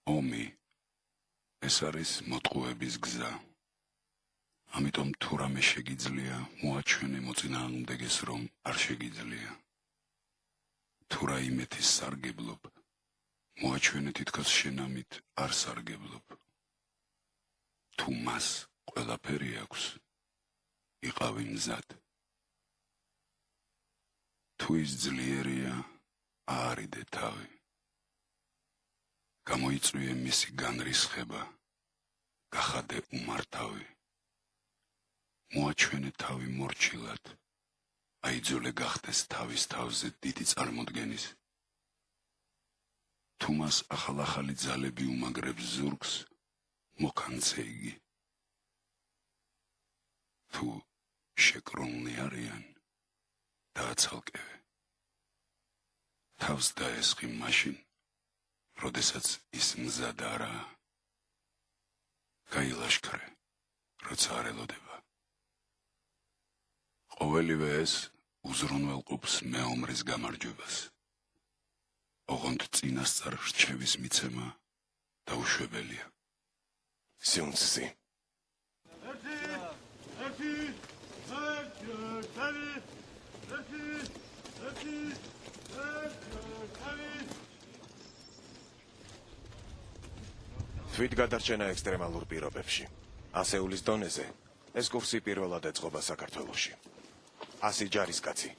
ომი ეს არის მოტყუების გზა. ამიტომ თუ რამე შეგიძლია, მოაჩვენე მოწინააღმდეგეს, რომ არ შეგიძლია. თუ რაიმეთის სარგებლობ, მოაჩვენე თითქოს შენამით არ სარგებლობ. თუ მას ყველაფერი აქვს, იყავი მზად. თუ ის ძლიერია, აარიდე თავი. გამოიწვიე მისი განრისხება, გახადე უმართავი. მოაჩვენე თავი მორჩილად, აიძულე გახდეს თავის თავზე დიდი წარმოდგენის. თუ მას ახალ-ახალი ძალები უმაგრებს ზურგს, მოკანცე იგი. თუ შეკრონლი არიან, დააცალკევე. თავს დაესხი მაშინ, როდესაც ის მზად არაა. გაილაშქრე, როცა არ ელოდება. ყოველივე ეს უზრუნველყოფს მეომრის გამარჯვებას. ოღონდ წინასწარ რჩევის მიცემა დაუშვებელია. სიუნცი. თვით გადარჩენა ექსტრემალურ პირობებში. ასეულის დონეზე ეს კურსი პირველად ეწყობა საქართველოში. 100 ჯარისკაცი,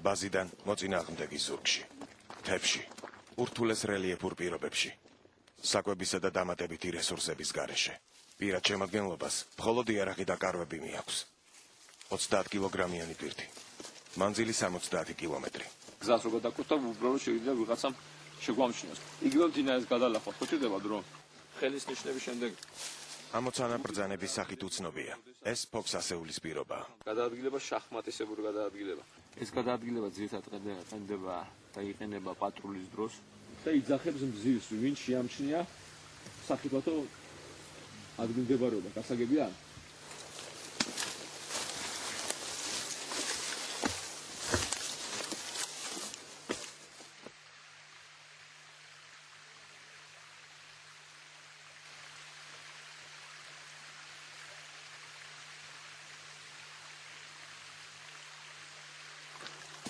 ბაზიდან მოწინააღმდეგის ზურგში, მთებში, ურთულეს რელიეფურ პირობებში, საკვებისა და დამატებითი რესურსების გარეშე. პირად შემადგენლობას მხოლოდ იარაღი და კარვები მიაქვს. 30 კილოგრამიანი პირთი, მანძილი 70 კილომეტრი. გზას როგორ დაკვრთა, უბრალოდ შეიძლება ვიღაცამ შეგვამჩნიოს. იგივე მდინარეს გადალახვა ხოჭირდება დრო. ხელის ნიშნების შემდეგ ამოცანა ბრძანების სახით უცნობია. ეს ფოქს ასეულის პირობაა. გადაადგილება შახმატისებური გადაადგილება. ეს გადაადგილება ძირითადად ყენდება და იყენება პატრულის დროს და იძახებს მზირს, ვინ შეამჩნია სახიფათო ადგილმდებარეობა. გასაგებია?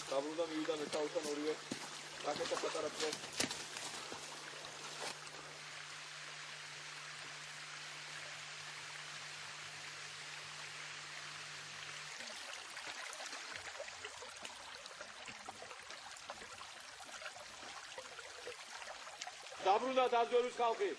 დაბრუნდა მივიდა მეთაურთან ორივე რაკეტა პატარა პრო. დაბრუნდა დაძვერის ხალხი.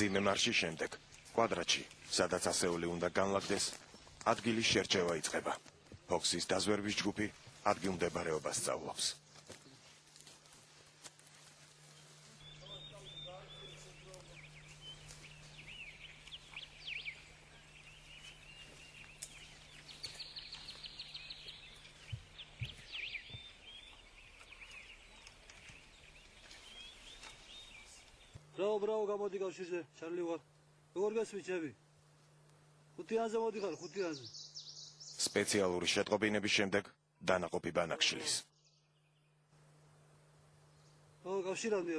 ძიმე მარშის შემდეგ, კვადრატში, სადაც ასეული უნდა განლაგდეს, ადგილის შერჩევა იწყება. ფოქსის დაზვერვის ჯგუფი ადგილმდებარეობას სწავლობს. Bravo, გამოდი კავშირზე, ჩარლი ვარ. როგორ გასვიჩები? 5-იანზე მოდიხარ, 5-იანზე. სპეციალური შეტყობინების შემდეგ დანაყოფი ბანაკშლის. კავშირამდე.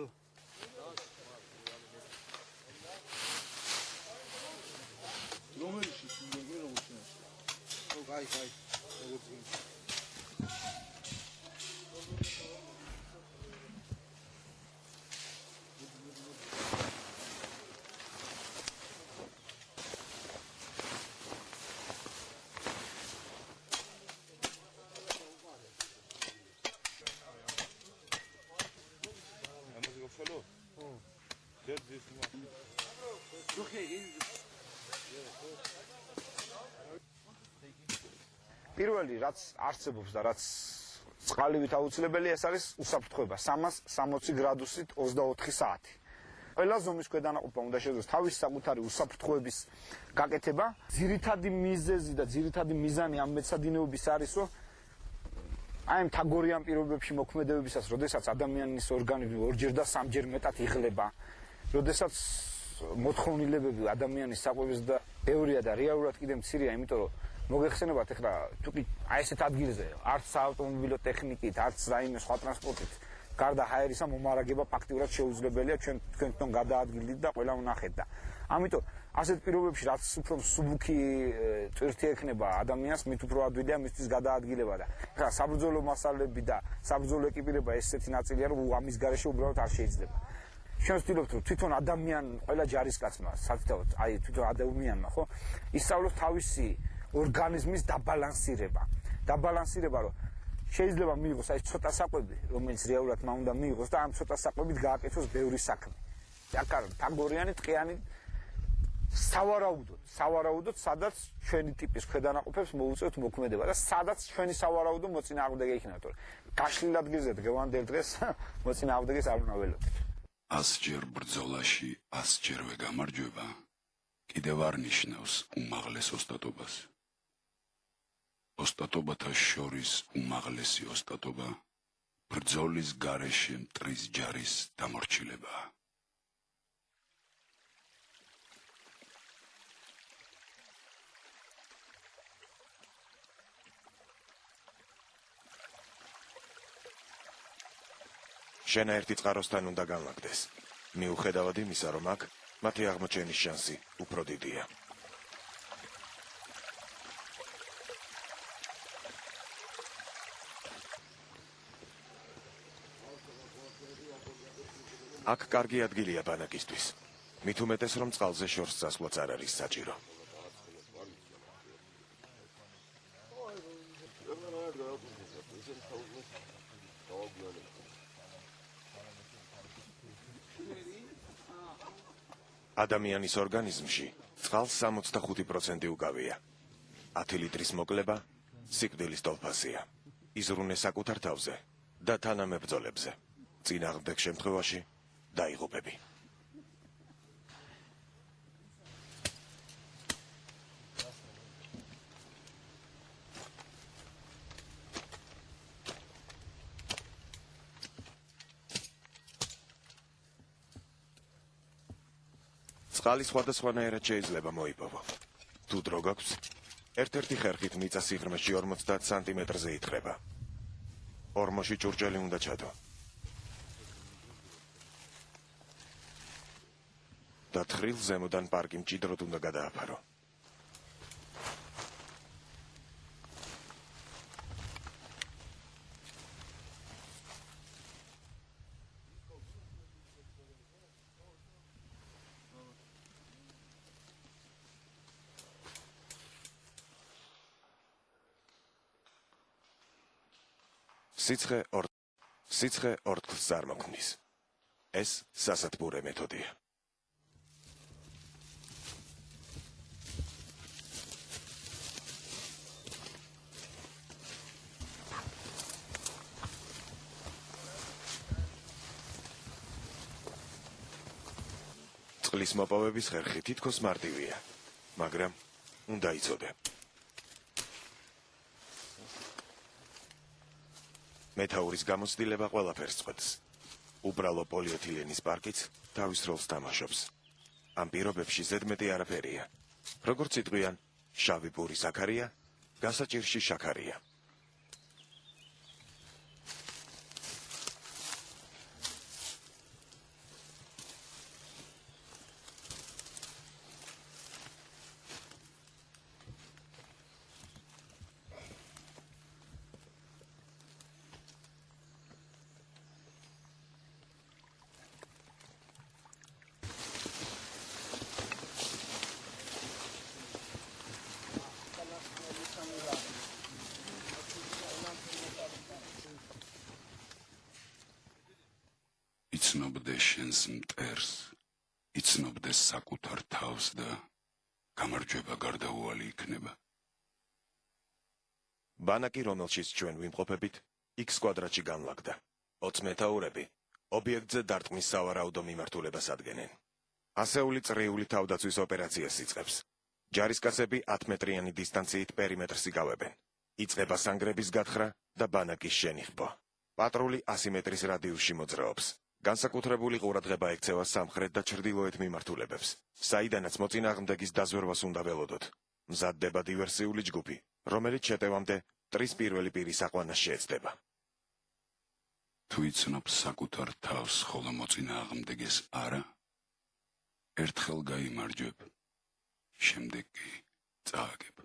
რომელი შეიძლება როგორც შეიძლება. კაი. როგორც გინდა. პირველი რაც არსებობს და რაც წყალივით აუცილებელი ეს არის უსაფრთხოება 360 გრადუსით 24 საათი. ყველა ზომის ქვედანაყოფა უნდა შეძლოს თავის საკუთარი უსაფრთხოების გაკეთება. ძირითადი მიზეზი და ძირითადი მიზანი ამ მეცადინეობის არის, რომ აი ამ თაგორიან პირობებში მოქმედებებისას, როდესაც ადამიანის ორგანიზმი ორჯერ და სამჯერ მეტად იღლება, როდესაც მოთხოვნილებები ადამიანის საკვების და ბევრია და რეალურად კიდე მცირეა, იმიტომ რომ მოგეხსენებათ ახლა თუკი აი ესეთ ადგილზე არც საავტომობილო ტექნიკით, არც რაიმე სხვა ტრანსპორტით გარდა ჰაერისა მომარაგება ფაქტიურად შეუძლებელია თქვენთან გადაადგილდით და ყველა უნახეთ და ამიტომ ასეთ პირობებში რაც უფრო მსუბუქი წვირთი ექნება ადამიანს მით უფრო ადვილია მისთვის გადაადგილება და ახლა საბრძოლო მასალები და საბრძოლო ეკიპირება ესეთი ნაწილია რომ ამის გარეშე უბრალოდ არ შეიძლება ჩვენ ვცდილობთ რომ თვითონ ადამიან ყველა ჯარისკაცმა სათითაოდ აი თვითონ ადამიანმა ხო ისწავლოს თავისი ორგანიზმის დაბალანსირება რომ შეიძლება მიიღოს აი ცოტა საკვები რომელიც რეალურად მა უნდა მიიღოს და ამ ცოტა საკვებით გააკეთოს ბევრი საქმე აკარ თაგორიანი ტყიანი სავარაუდოდ სადაც ჩვენი ტიპის ქვედანაყოფებს მოუწევთ მოქმედება და სადაც ჩვენი სავარაუდო მოწინააღმდეგე იქნება თორე გაშლილ ადგილზე დგევანდელ დღეს მოწინააღმდეგეს არ უნდა ველოდეთ 100-ჯერ ბრძოლაში 100-ჯერვე გამარჯვება კიდევ არ ნიშნავს უმაღლეს ოსტატობას. ოსტატობათა შორის უმაღლესი ოსტატობა ბრძოლის გარეშე მტრის ჯარის დამორჩილებაა. შენაერთი წყაროსთან უნდა განლაგდეს. მიუხედავად იმისა, რომ აქ მათი აღმოჩენის შანსი უფრო დიდია. აქ კარგი ადგილია ბანაკისთვის. მით უმეტეს, რომ წყალზე შორს წასვლაც არ არის საჭირო. ადამიანის ორგანიზმში წყალს 65% უკავია. 10 ლიტრის მოკლება სიკვდილის ტოლფასია. იზრუნე საკუთარ თავზე და თანამებრძოლებზე. წინააღმდეგ შემთხვევაში დაიღუპები. წყალი სხვადასხვანაირად შეიძლება მოიპოვო. თუ დრო გაქვს, ერთ-ერთი ხერხით მიწა სიღრმეში 50 სანტიმეტრზე ითხრება. ორმოში ჭურჭელი უნდა ჩადო. და თხრილ ზემოდან პარკი მჭიდროდ უნდა გადააფარო. სიცხე ორთქლს წარმოქმნის. ეს სასათბურე მეთოდია. წყლის მოპოვების ხერხი თითქოს მარტივია, მაგრამ უნდა იცოდე. მეთაურის გამოცდილება ყველაფერს წყვეტს. უბრალო პოლიეთილენის პარკიც თავის როლს თამაშობს. ამ პირობებში ზედმეტი არაფერია. როგორც იტყვიან, შავი პური საქარია, გასაჭირში შაქარია. იცნობდე შენს მტერს, იცნობდეს საკუთარ თავს და გამარჯვება გარდაუვალი იქნება. ბანაკი, რომელშიც ჩვენ ვიმყოფებით, X კვადრატში განლაგდა. 20 მეთაურები ობიექტზე დარტყმის სავარაუდო მიმართულებას ადგენენ. ასეული წრიული თავდაცვის ოპერაციას იწყებს. ჯარისკაცები 10 მეტრიანი დისტანციით პერიმეტრს იკავებენ. იწყება სანგრების გათხრა და ბანაკის შენიხვა. პატრული 100 მეტრის რადიუსში მოძრაობს. განსაკუთრებული ყურადღება ექცევა სამხრეთ და ჩრდილოეთ მიმართულებებს, საიდანაც მოწინააღმდეგის დაზვერვას უნდა ველოდოთ. მზადდება დივერსიული ჯგუფი, რომელიც შეტევამდე მტრის პირველი პირის აყვანას შეეცდება. თუ იცნობს საკუთარ თავს, ხოლო მოწინააღმდეგეს არა, ერთხელ გაიმარჯვებ, შემდეგ კი წააგებ.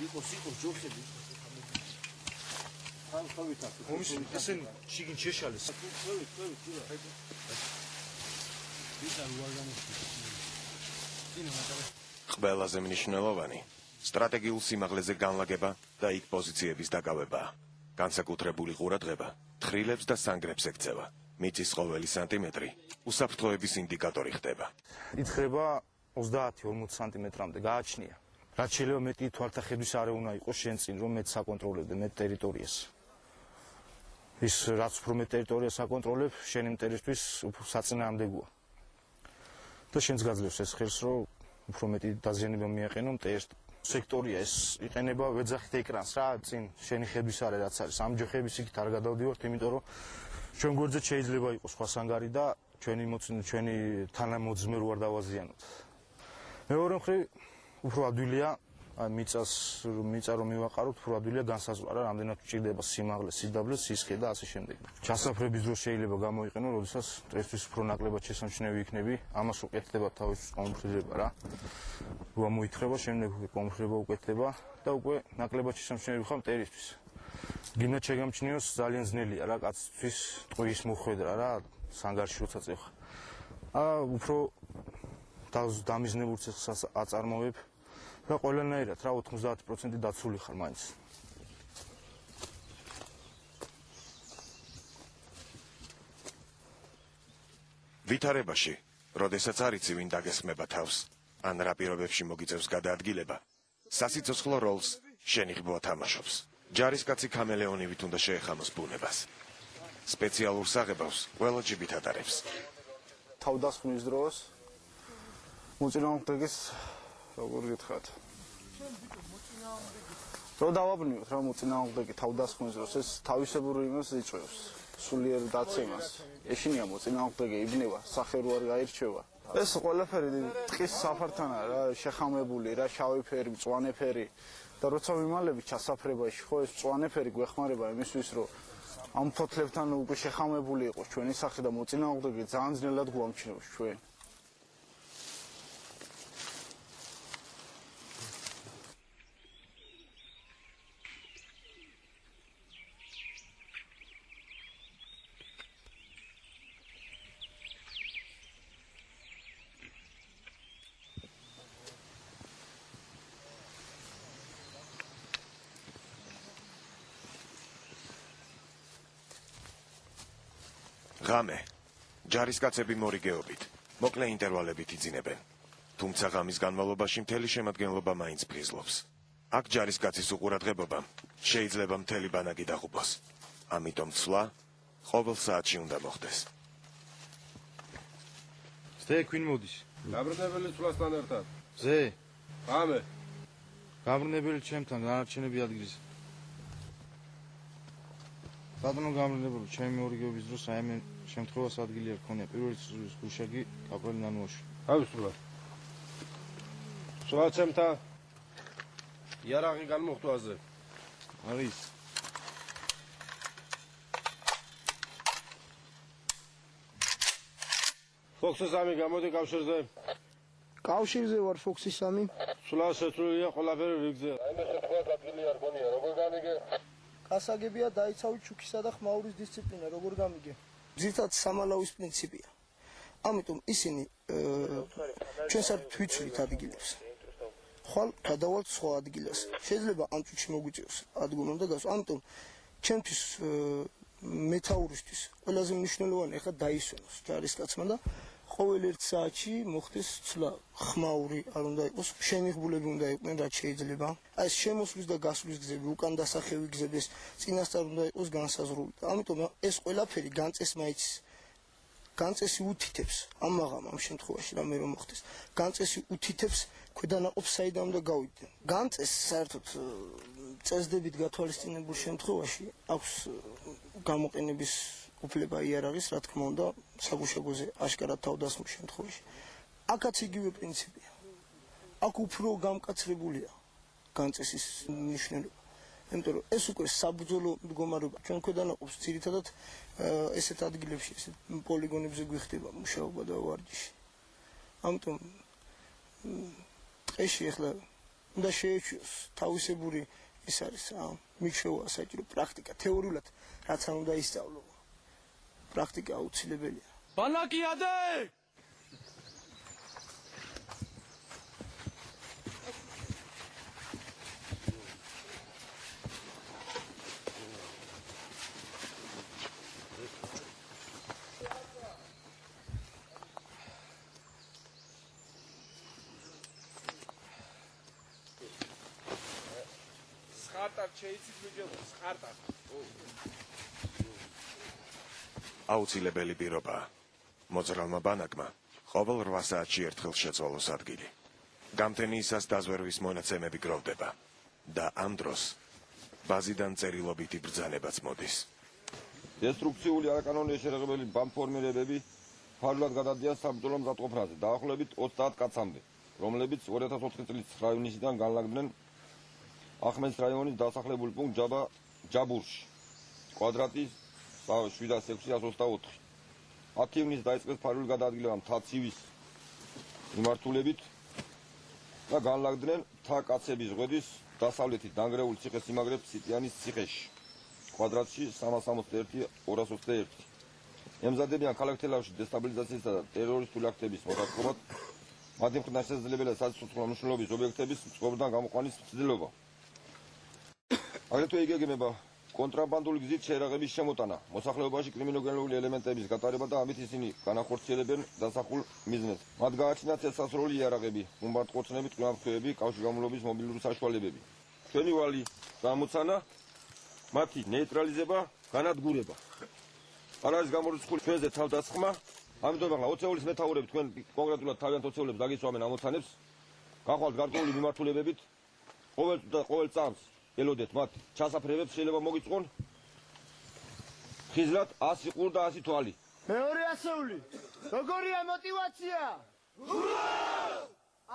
იყო ჯოხები. ომის ესენი შიგინ შეშალეს. ყველაზე მნიშვნელოვანი სტრატეგიულ სიმაღლეზე განლაგება და იქ პოზიციების დაკავებაა. განსაკუთრებული ყურადღება თხრილებს და სანგრებს ექცევა. მიწის ყოველი სანტიმეტრი უსაფრთხოების ინდიკატორი ხდება. ითხრება 30-40 სანტიმეტრამდე გააჩნია. რაც შეიძლება მეტი თვალთახედვის არ უნდა იყოს შენ წინ, რომ მეც საკონტროლებდე მეტ ტერიტორიას. ის რაც უფრო მეტ ტერიტორიას აკონტროლებ, შენი მტერისთვის უფრო საწინააღმდეგოა. და შენც გაძლევს ეს ხელს, რომ უფრო მეტი დაზიანება მიაყენო მტერს. სექტორია ეს იყენება ვეძახით ეკრანს რა, წინ შენი ხედვის არე რაც არის. ამ ჯოხების იქით არ გადავდივართ, იმიტომ რომ ჩვენ გვერდზე შეიძლება იყოს სხვა სანგარი და ჩვენი თანამოძმე რო არ დავაზიანოთ. მეორე მხრივ უფრო ადვილია მიწა რომ მივაყაროთ, უფრო ადვილია განსაზღვრა რა, რამდენად გვჭირდება სიმაღლე, სიდაბლე, სისქე და ასე შემდეგ. ჩასაფრების დროს შეიძლება გამოიყენო, როდესაც მტრისთვის უფრო ნაკლებად შესამჩნევი იქნები, ამას უკეთდება თავისთვის კონფრიზება რა. რო მოითხრება, შემდეგ უკვე კონფრიზება უკეთდება და უკვე ნაკლებად შესამჩნევი ხარ მტერისთვის. გინდა შეგამჩნიოს ძალიან ძნელია რა, კაცთვის ტყვის მოხვედრა რა, სანგარში როცა წევხარ. უფრო დამიზნებულ ცეცხლს აწარმოებ და ყველანაირად რა 90% დაცული ხარ მაინც. ვითარებაში, როდესაც არ იცი ვინ დაგესხმება თავს, ან რა პირობებში მოგიწევს გადაადგილება, სასიცოცხლო როლს შენიღბვა თამაშობს. ჯარისკაცი ქამელეონივით უნდა შეეხამოს ბუნებას. სპეციალურ საღებავს ყველა ჯიბით ატარებს. თავდასხმის დროს მოწინააღმდეგეს როგორ გითხრათ? რო დავაბნიოთ რა მოწინააღმდეგე თავდასხმის დროს ეს თავისებური იმას იწვევს, სულიერ დაცემას. ეშინია მოწინააღმდეგე იბნევა, სახე რო არ გაირჩევა. ეს ყველაფერი ტყის საფართან რა, შეხამებული რა, შავი ფერი, მწვანე ფერი და როცა ვიმალები ჩასაფრებაში, ხო ეს მწვანე ფერი გვეხმარება იმისთვის, რომ ამ ფოთლებთან უკვე შეხამებული იყოს ჩვენი სახე და მოწინააღმდეგე ძალიან ძნელად გვამჩნევს ჩვენ. ღამე ჯარისკაცები მორიგეობით, მოკლე ინტერვალებით იძინებენ. თუმცა ღამის განმავლობაში მთელი შემადგენლობა მაინც ფრიზლობს. აქ ჯარისკაცის უყურადღებობამ შეიძლება მთელი ბანაკი დაღუპოს. ამიტომ ცვლა ყოველ საათში უნდა მოხდეს. ზე ქვინ მოდის? გაბრუნებელი ცვლასთან ერთად. ზე, ღამე. გაბრუნებელი ჩემთან განარჩენები ადგილზე. ბატონო გაბრუნებული, ჩემი მორიგეობის დროს აი მე შემთხვევას ადგილი არ ქონია. პირველი წლის გუშაგი კაპრალი ნანუაში. თავისუფლად. სულაცემთა იარაღი განმოხტვაზე. არის. ფოქსი 3 გამოდი კავშირზე. კავშირზე ვარ ფოქსი 3. სულა შეცვლილია ყველაფერი რიგზე. აი მე თქვა ადგილი არ გონია, როგორ გამიგე? გასაგებია დაიცავით ჩუქისა და ხმაურის დისციპლინა, როგორ გამიგე. ზირთად სამალავის პრინციპია. ამიტომ ისინი ჩვენს არ თვითვლით ადგილებს. ხვალ გადავალთ სხვა ადგილას. შეიძლება ამ წუთში მოგვიწევს ადგილობამ და გასვლა. ამიტომ ჩემთვის მეთაურისთვის ყველაზე მნიშვნელოვანი ახლა დაისვენოს ჯარისკაცმა და ყოველ ერთ საათში მოხდეს ცვლა ხმაური არ უნდა იყოს, შემიღბულები უნდა იყვნენ რაც შეიძლება. აი ეს შემოსვლის და გასვლის გზები, უკან დასახევი გზები ეს წინასწარ უნდა იყოს განსაზღვრული. ამიტომ ეს ყველაფერი განწესი უთითებს ამაღამ ამ შემთხვევაში რა მე რომ მოხდეს. განწესი უთითებს ქვედანაყოფს საიდან უნდა გავიდნენ. განწეს საერთოდ წესდებით გათვალისწინებულ შემთხვევაში აქვს გამოყენების უფლება იარაღის, რა თქმა უნდა, საგუშაგოზე აშკარად თავდასხმის შემთხვევაში. აქაც იგივე პრინციპია. აქ უფრო გამკაცრებულია განწესის მნიშვნელობა. იმიტომ რომ ეს უკვე საბრძოლო მდგომარეობა ჩვენ ქვედანაყოფს ძირითადად ესეთ ადგილებში, ესეთ პოლიგონებზე გვიხდება მუშაობა და ვარჯიში. ამიტომ ტყეში ახლა უნდა შეეჩვიოს თავისებური ის არის მიქშევა საჭირო პრაქტიკა თეორიულად რაც არ უნდა ისწავლო პრაქტიკა აუცილებელია ბანაკიადე აუცილებელი პირობაა. მოძრაულმა ბანაკმა ყოველ 8 საათში ერთხელ შეცვალოს ადგილი. გამთენიისას დაზვერვის მონაცემები გროვდება და ამ დროს ბაზიდან წერილობითი ბრძანებაც მოდის. დესტრუქციული არაკანონიერი შეერაღებელი ბამფორმირებები ფარულად გადადიან საბრძოლო მზადყოფნაზე, დაახლოებით 30 კაცამდე, რომლებიც 2004 წლის 9 ივნისიდან განლაგდნენ ახმენის რაიონის დასახლებულ პუნქტ ჯაბურში, კვადრატი 7624. 10 ივნისს დაიწყეს ფარული გადაადგილება მთაცივის მიმართულებით და განლაგდნენ მთა კაცების ღვედის დასავლეთით დანგრეულ ციხესიმაგრებს სიტიანის ციხეში, კვადრატში 361-221. ემზადებიან ქალაქ თელავში დესტაბილიზაციისა და ტერორისტული აქტების მოსაწყობად მათი მხრიდან შესაძლებელია საცხოვრებლო მნიშვნელობის ობიექტების წყობიდან გამოყვანის მცდელობა. აგრეთვე იგეგმება კონტრაბანდული გზით შეერაღების შემოტანა, მოსახლეობაში კრიმინოგენული ელემენტების გატარება და ამით ისინი განახორციელებენ დასახულ მიზნებს. მათ გააჩნიათ წესასროლი იარაღები, ბომბარდყორცნები, ტყვიამფრთოები, კავშირგამძლეობის მობილური საშუალებები. ჩვენი ვალი გამოცანა, მათი ნეიტრალიზება, განადგურება. არ არის გამორიცხული ჩვენზე თავდასხმა, ამიტომ ახლა ოცეულის მეთაურები თქვენ კონკრეტულად თავიანთ ოცეულებს დაგისვამენ ამოცანებს, გახვალთ გარკვეული მიმართულებებით, ყოველ წამს ელოდეთ მათ ჩასაფრებებს შეიძლება მოგიწყონ ხიზლად 100 ყურ და 100 თვალი. მეორე ასეული. როგორია мотиваცია?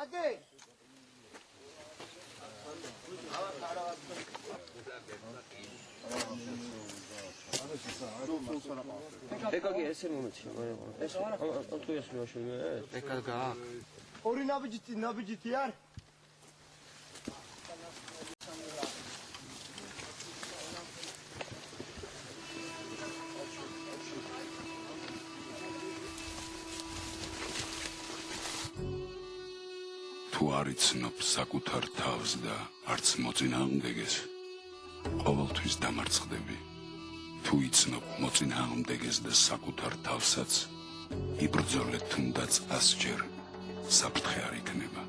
ადე. ეკაგი ესე მომეცი. ეს თუ ეს მოშევია. ეკაგა. ორი ნაბიჯი არ? თუ არ იცნობ საკუთარ თავს და არც მოწინააღმდეგეს, ყოველთვის დამარცხდები. თუ იცნობ მოწინააღმდეგეს და საკუთარ თავსაც, იბრძოლე თუნდაც 100 ჯერ, საფრთხე არ იქნება.